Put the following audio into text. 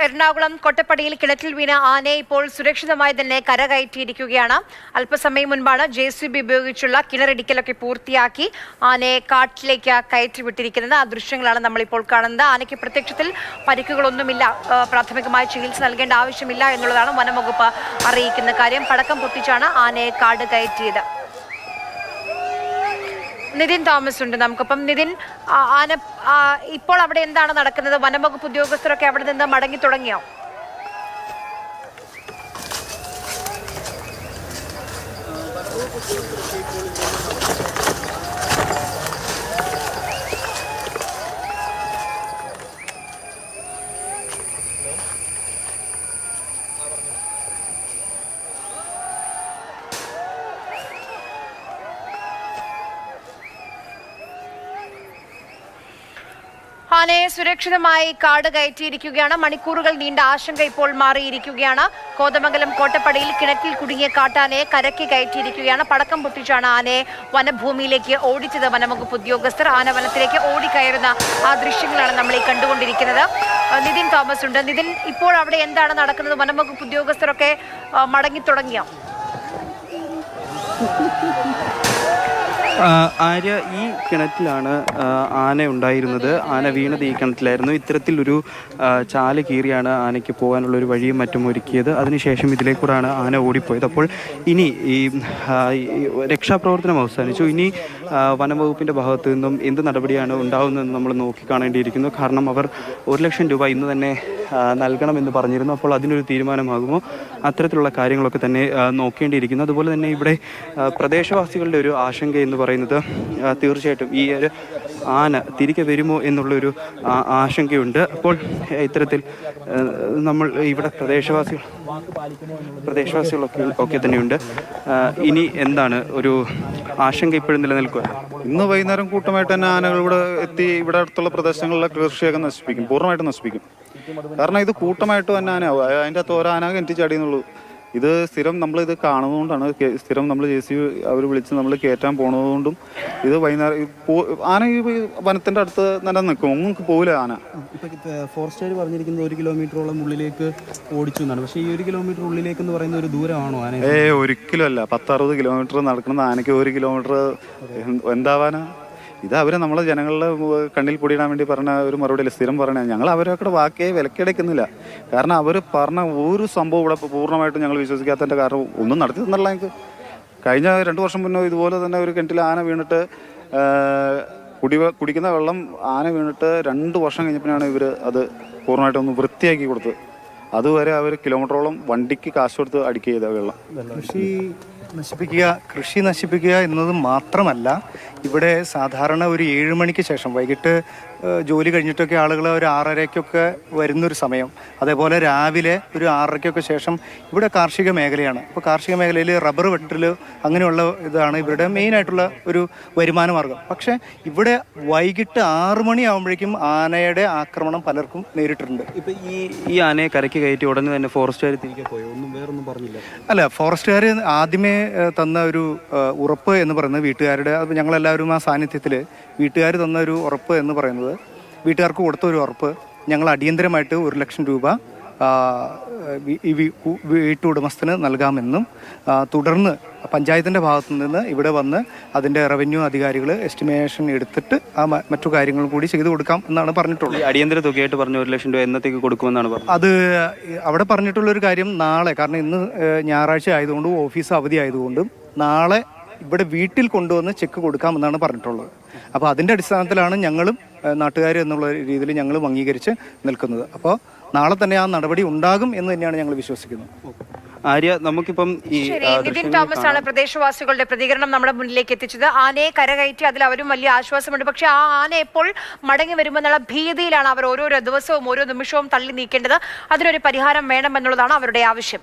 എറണാകുളം കൊട്ടപ്പടിയിൽ കിണറ്റിൽ വീണ ആനയെ ഇപ്പോൾ സുരക്ഷിതമായി തന്നെ കരകയറ്റിയിരിക്കുകയാണ്. അല്പസമയം മുൻപാണ് JCB ഉപയോഗിച്ചുള്ള കിണറിടിക്കലൊക്കെ പൂർത്തിയാക്കി ആനയെ കാട്ടിലേക്ക് കയറ്റിവിട്ടിരിക്കുന്നത്. ആ ദൃശ്യങ്ങളാണ് നമ്മളിപ്പോൾ കാണുന്നത്. ആനയ്ക്ക് പ്രത്യക്ഷത്തിൽ പരിക്കുകളൊന്നുമില്ല, പ്രാഥമികമായ ചികിത്സ നൽകേണ്ട ആവശ്യമില്ല എന്നുള്ളതാണ് വനംവകുപ്പ് അറിയിക്കുന്ന കാര്യം. പടക്കം പൊട്ടിച്ചാണ് ആനയെ കാട് കയറ്റിയത്. നിതിൻ തോമസ് ഉണ്ട് നമുക്കൊപ്പം. നിതിൻ, ആന ഇപ്പോൾ അവിടെ എന്താണ് നടക്കുന്നത്? വനംവകുപ്പ് ഉദ്യോഗസ്ഥരൊക്കെ അവിടെ നിന്ന് മടങ്ങി തുടങ്ങിയോ? ആനയെ സുരക്ഷിതമായി കാട് കയറ്റിയിരിക്കുകയാണ്. മണിക്കൂറുകൾ നീണ്ട ആശങ്ക ഇപ്പോൾ മാറിയിരിക്കുകയാണ്. കോതമംഗലം കോട്ടപ്പടിയിൽ കിണറ്റിൽ കുടുങ്ങിയ കാട്ടാനയെ കരയ്ക്ക് കയറ്റിയിരിക്കുകയാണ്. പടക്കം പൊട്ടിച്ചാണ് ആനയെ വനഭൂമിയിലേക്ക് ഓടിച്ചത് വനംവകുപ്പ് ഉദ്യോഗസ്ഥർ. ആന വനത്തിലേക്ക് ഓടിക്കയറുന്ന ആ ദൃശ്യങ്ങളാണ് നമ്മൾ ഈ കണ്ടുകൊണ്ടിരിക്കുന്നത്. നിതിൻ തോമസ് ഉണ്ട്. നിതിൻ, ഇപ്പോൾ അവിടെ എന്താണ് നടക്കുന്നത്? വനംവകുപ്പ് ഉദ്യോഗസ്ഥരൊക്കെ മടങ്ങി തുടങ്ങിയോ? ആര്യ, ഈ കിണറ്റിലാണ് ആന ഉണ്ടായിരുന്നത്. ആന വീണത് ഈ കിണറ്റിലായിരുന്നു. ഇത്തരത്തിലൊരു ചാല് കീറിയാണ് ആനയ്ക്ക് പോകാനുള്ളൊരു വഴിയും മറ്റും ഒരുക്കിയത്. അതിനുശേഷം ഇതിലേക്കൂടാണ് ആന ഓടിപ്പോയത്. അപ്പോൾ ഇനി ഈ രക്ഷാപ്രവർത്തനം അവസാനിച്ചു. ഇനി വനംവകുപ്പിൻ്റെ ഭാഗത്തു നിന്നും എന്ത് നടപടിയാണ് ഉണ്ടാകുന്നതെന്ന് നമ്മൾ നോക്കിക്കാണേണ്ടിയിരിക്കുന്നു. കാരണം അവർ 1 ലക്ഷം രൂപ ഇന്ന് തന്നെ നൽകണമെന്ന് പറഞ്ഞിരുന്നു. അപ്പോൾ അതിനൊരു തീരുമാനമാകുമോ? അത്തരത്തിലുള്ള കാര്യങ്ങളൊക്കെ തന്നെ നോക്കേണ്ടിയിരിക്കുന്നു. അതുപോലെ തന്നെ ഇവിടെ പ്രദേശവാസികളുടെ ഒരു ആശങ്ക എന്ന് പറയുന്നത് തീർച്ചയായിട്ടും ഈ ഒരു ആന തിരികെ വരുമോ എന്നുള്ളൊരു ആശങ്കയുണ്ട്. അപ്പോൾ ഇത്തരത്തിൽ നമ്മൾ ഇവിടെ പ്രദേശവാസികളൊക്കെ തന്നെയുണ്ട്. ഇനി എന്താണ് ഒരു ആശങ്ക ഇപ്പോഴും നിലനിൽക്കുക? ഇന്ന് വൈകുന്നേരം കൂട്ടമായിട്ട് തന്നെ ആനകൾ ഇവിടെ എത്തി ഇവിടെ അടുത്തുള്ള പ്രദേശങ്ങളിലെ കൃഷിയൊക്കെ നശിപ്പിക്കും, പൂർണ്ണമായിട്ടും നശിപ്പിക്കും. കാരണം ഇത് കൂട്ടമായിട്ട് തന്നെ ആനയാവും. അതിൻ്റെ അകത്ത് ഓരോ ആന കിണറ്റി ചാടിയെന്നുള്ളൂ. ഇത് സ്ഥിരം നമ്മളിത് കാണുന്നതുകൊണ്ടാണ്, സ്ഥിരം നമ്മൾ JCB അവർ വിളിച്ച് നമ്മൾ കയറ്റാൻ പോണതുകൊണ്ടും ഇത് വൈകുന്നേരം ആന ഈ വനത്തിൻ്റെ അടുത്ത് തന്നെ നിൽക്കും, ഒന്നും പോകില്ല ആന. ഇപ്പം ഫോറസ്റ്റുകാർ പറഞ്ഞിരിക്കുന്നത് 1 കിലോമീറ്ററോളം ഉള്ളിലേക്ക് ഓടിച്ചു എന്നാണ്. പക്ഷേ ഈ 1 കിലോമീറ്റർ ഉള്ളിലേക്ക് എന്ന് പറയുന്ന ഒരു ദൂരമാണോ ആന? ഒരിക്കലും അല്ല. 10-60 കിലോമീറ്റർ നടക്കുന്ന ആനയ്ക്ക് 1 കിലോമീറ്റർ എന്താവാനാ? ഇത് അവരെ നമ്മളെ ജനങ്ങളുടെ കണ്ണിൽ പൊടിയിടാൻ വേണ്ടി പറഞ്ഞ ഒരു മറുപടിയല്ല, സ്ഥിരം പറയണേ. ഞങ്ങൾ അവരൊക്കെ വാക്കിയെ വിലക്കെടുക്കുന്നില്ല. കാരണം അവർ പറഞ്ഞ ഒരു സംഭവം ഇവിടെ പൂർണ്ണമായിട്ടും ഞങ്ങൾ വിശ്വസിക്കാത്തതിൻ്റെ കാരണം ഒന്നും നടത്തി തന്നല്ല. എനിക്ക് കഴിഞ്ഞ 2 വർഷം മുന്നേ ഇതുപോലെ തന്നെ ഒരു കിണറ്റിൽ ആന വീണിട്ട് കുടിക്കുന്ന വെള്ളം ആന വീണിട്ട് 2 വർഷം കഴിഞ്ഞപ്പോഴാണ് ഇവർ അത് പൂർണ്ണമായിട്ടൊന്ന് വൃത്തിയാക്കി കൊടുത്തത്. അതുവരെ അവർ കിലോമീറ്ററോളം വണ്ടിക്ക് കാശ് കൊടുത്ത് അടിക്കുക ചെയ്ത വെള്ളം. കൃഷി നശിപ്പിക്കുക എന്നത് മാത്രമല്ല, ഇവിടെ സാധാരണ ഒരു 7 മണിക്ക് ശേഷം വൈകിട്ട് ജോലി കഴിഞ്ഞിട്ടൊക്കെ ആളുകൾ ഒരു 6:30-ക്കൊക്കെ വരുന്നൊരു സമയം, അതേപോലെ രാവിലെ ഒരു 6:30-ക്കൊക്കെ ശേഷം ഇവിടെ കാർഷിക മേഖലയാണ്. അപ്പോൾ കാർഷിക മേഖലയിൽ റബ്ബർ വെട്ടൽ അങ്ങനെയുള്ള ഇതാണ് ഇവരുടെ മെയിനായിട്ടുള്ള ഒരു വരുമാന മാർഗം. പക്ഷേ ഇവിടെ വൈകിട്ട് 6 മണിയാകുമ്പോഴേക്കും ആനയുടെ ആക്രമണം പലർക്കും നേരിട്ടിട്ടുണ്ട്. ഇപ്പം ഈ ആനയെ കരയ്ക്ക് കയറ്റി ഉടനെ തന്നെ ഫോറസ്റ്റുകാർ തിരികെ പോയോ? വേറൊന്നും പറഞ്ഞില്ല. അല്ല, ഫോറസ്റ്റുകാർ ആദ്യമേ തന്ന ഒരു ഉറപ്പ് എന്ന് പറയുന്നത് വീട്ടുകാരുടെ, അത് ഞങ്ങളെല്ലാവരും ആ സാന്നിധ്യത്തിൽ വീട്ടുകാർ തന്ന ഒരു ഉറപ്പ് എന്ന് പറയുന്നത്, വീട്ടുകാർക്ക് കൊടുത്ത ഒരു ഉറപ്പ്, ഞങ്ങൾ അടിയന്തരമായിട്ട് 1 ലക്ഷം രൂപ ഈ വീട്ടുടമസ്ഥന് നൽകാമെന്നും തുടർന്ന് പഞ്ചായത്തിൻ്റെ ഭാഗത്തു നിന്ന് ഇവിടെ വന്ന് അതിൻ്റെ റവന്യൂ അധികാരികൾ എസ്റ്റിമേഷൻ എടുത്തിട്ട് മറ്റു കാര്യങ്ങളും കൂടി ചെയ്തു കൊടുക്കാം എന്നാണ് പറഞ്ഞിട്ടുള്ളത്. അടിയന്തര തുകയായിട്ട് പറഞ്ഞ 1 ലക്ഷം രൂപ എന്നത്തേക്ക് കൊടുക്കുമെന്നാണ് പറഞ്ഞത്. അത് അവിടെ പറഞ്ഞിട്ടുള്ളൊരു കാര്യം നാളെ, കാരണം ഇന്ന് ഞായറാഴ്ച ആയതുകൊണ്ടും ഓഫീസ് അവധി ആയതുകൊണ്ടും നാളെ ഇവിടെ വീട്ടിൽ കൊണ്ടുവന്ന് ചെക്ക് കൊടുക്കാമെന്നാണ് പറഞ്ഞിട്ടുള്ളത്. അപ്പോൾ അതിൻ്റെ അടിസ്ഥാനത്തിലാണ് ഞങ്ങളും നാട്ടുകാർ എന്നുള്ള രീതിയിൽ ഞങ്ങളും അംഗീകരിച്ച് നിൽക്കുന്നത്. അപ്പോൾ നാളെ തന്നെ ആ നടപടി ഉണ്ടാകും എന്ന് തന്നെയാണ് ഞങ്ങൾ വിശ്വസിക്കുന്നത്. ആര്യ, നമുക്കിപ്പം ഈ നിതിൻ തോമസ് ആണ് പ്രദേശവാസികളുടെ പ്രതികരണം നമ്മുടെ മുന്നിലേക്ക് എത്തിച്ചത്. ആനയെ കരകയറ്റി, അതിൽ അവരും വലിയ ആശ്വാസമുണ്ട്. പക്ഷെ ആ ആന എപ്പോൾ മടങ്ങി വരുമെന്നുള്ള ഭീതിയിലാണ് അവർ ഓരോ ദിവസവും ഓരോ നിമിഷവും തള്ളി നീക്കേണ്ടത്. അതിനൊരു പരിഹാരം വേണമെന്നുള്ളതാണ് അവരുടെ ആവശ്യം.